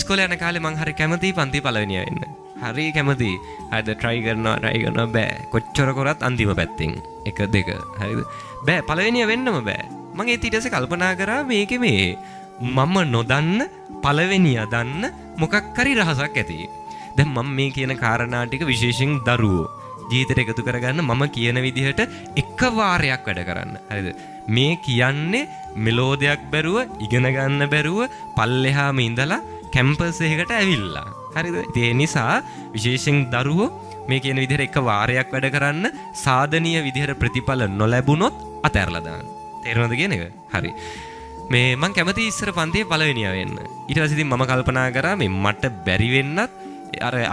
ඉස්කෝලේ යන කාලේ මං හරි කැමතියි පන්ති පළවෙනියා වෙන්න. හරි කැමතියි. හරිද try කරනවා බෑ. කොච්චර කරත් අන්තිම පැත්තෙන් 1 2 හරිද? බෑ පළවෙනියා වෙන්නම බෑ. මං ඒ ඊට පස්සේ කල්පනා කරා මේකේ මේ මම නොදන්න පළවෙනියා දන්න මොකක් හරි රහසක් ඇති. දැන් මම මේ කියන කාරණා ටික විශේෂයෙන් දරුවෝ ජීවිතේට එකතු කරගන්න මම කියන විදිහට එක වාරයක් වැඩ කරන්න. හරිද? මේ කියන්නේ මෙලෝඩියක් බැරුව ඉගෙන ගන්න බැරුව පල්ලෙහාම ඉඳලා කැම්පස් එකකට ඇවිල්ලා. හරිද? ඒ නිසා විශේෂයෙන් දරුවෝ මේ කියන විදිහට එක වාරයක් වැඩ කරන්න සාධනීය විදිහට ප්‍රතිඵල නොලැබුණොත් අතහැරලා දාන්න. තේරෙනවද කියන එක? හරි. මේ මං කැමති ඉස්සර පන්තියේ පළවෙනියා වෙන්න. ඊට පස්සේ ඉතින් මම කල්පනා කරා මේ මට බැරි වෙන්නත්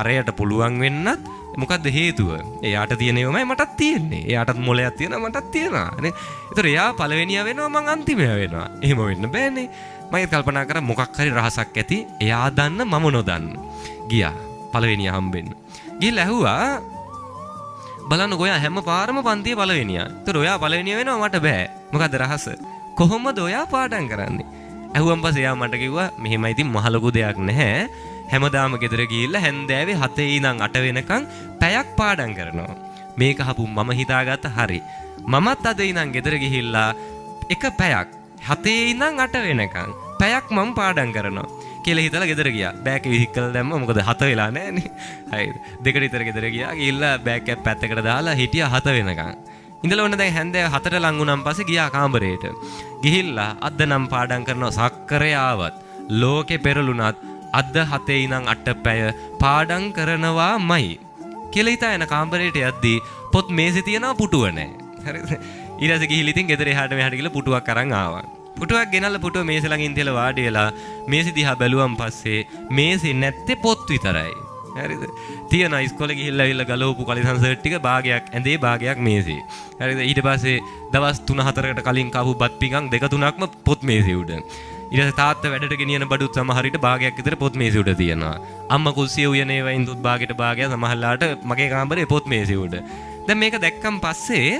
අරයට පුළුවන් වෙන්නත් මොකද්ද හේතුව? එයාට තියෙනවමයි මටත් තියෙන්නේ. එයාටත් මොලයක් තියෙනවා මටත් තියෙනවා. නේ? ඒතර එයා පළවෙනියා වෙනවා මං අන්තිමයා වෙනවා. එහෙම වෙන්න බෑනේ. මම කල්පනා කරා මොකක් හරි රහසක් ඇති. එයා දන්න මම නොදන්න. ගියා පළවෙනියා හම්බෙන්න. ගිහලා ඇහුවා බලන්න ඔයා හැම පාරම පන්තියේ පළවෙනියා. ඒතර ඔයා පළවෙනියා වෙනවා මට බෑ. මොකද්ද රහස? කොහොමද ඔයා පාඩම් කරන්නේ? ඇහුවම් පස්සේ එයා මට කිව්වා මෙහෙම ඉතින් මහ ලොකු දෙයක් නැහැ. හැමදාම ගෙදර ගිහිල්ලා හැන්දෑවේ 7 ඉඳන් 8 වෙනකන් පැයක් පාඩම් කරනවා. මේක අහපු මම හිතාගත්ත හරි. මමත් අද ඉඳන් ගෙදර ගිහිල්ලා එක පැයක් 7 ඉඳන් 8 වෙනකන් පැයක් මම පාඩම් කරනවා කියලා හිතලා ගෙදර ගියා. බෑග් එක විහික්කලා දැම්මා. මොකද 7 වෙලා නැහනේ. හරිද? දෙකට විතර ගෙදර ගියා. ගිහිල්ලා බෑග් එක පැත්තකට දාලා හිටියා 7 වෙනකන්. ඉඳලා ඔන්න දැන් හැන්දෑව 4ට ලඟ වුණාන් පස්සේ ගියා කාමරේට. ගිහිල්ලා අද නම් පාඩම් කරනවා සක්කරේ ආවත් ලෝකේ පෙරළුණත් අද 7 ඉඳන් 8 පැය පාඩම් කරනවාමයි කියලා හිතා යන කාමරේට යද්දී පොත් මේසෙ තියනවා පුටුව නැහැ. හරිද? ඊට පස්සේ ගිහිල්ලා ඉතින් ගෙදර එහාට මෙහාට ගිහලා පුටුවක් අරන් ආවා. පුටුවක් ගෙනල්ලා පුටුව මේසෙ ළඟින් තියලා වාඩි වෙලා මේසෙ දිහා බැලුවම් පස්සේ මේසෙ නැත්තේ පොත් විතරයි. හරිද? තියන ඉස්කෝලේ ගිහිල්ලා ඇවිල්ලා ගලවපු කලිසම් සර්ට් ටික භාගයක් ඇඳේ භාගයක් මේසෙ. හරිද? ඊට පස්සේ දවස් 3-4කට කලින් කාපු බත් පිඟන් 2-3ක්ම පොත් මේසෙ උඩ. ඊට පස්සේ තාත්තා වැඩට ගෙනියන බඩුත් සමහර විට භාගයක් විතර පොත් මේසෙ උඩ තියෙනවා. අම්මා කුස්සිය උයනේ වයින් දුත් භාගයට භාගයක් සමහරලාට මගේ කාමරේ පොත් මේසෙ උඩ. දැන් මේක දැක්කන් පස්සේ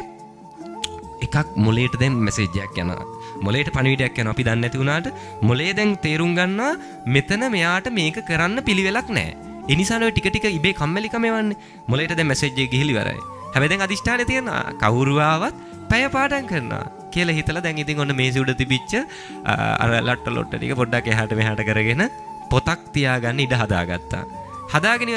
එකක් මොලේට දැන් මැසේජ් එකක් යනවා. මොලේට පණිවිඩයක් යනවා. අපි දන්නේ නැති වුණාට මොලේ දැන් තේරුම් ගන්නවා මෙතන මෙයාට මේක කරන්න පිළිවෙලක් නැහැ. ඒ නිසා නෝ ටික ටික ඉබේ කම්මැලිකම එවන්නේ. මොලේට දැන් මැසේජ් එක ගිහිලි ඉවරයි. හැබැයි දැන් අදිෂ්ඨානේ තියෙනවා. කවුරු ආවත් පැය පාඩම් කරනවා කියලා හිතලා දැන් ඉතින් ඔන්න මේසෙ උඩ තිබිච්ච අර ලට්ට ලොට්ට ටික පොඩ්ඩක් එහාට මෙහාට කරගෙන පොතක් තියාගන්න ඉඩ හදාගත්තා. හදාගෙන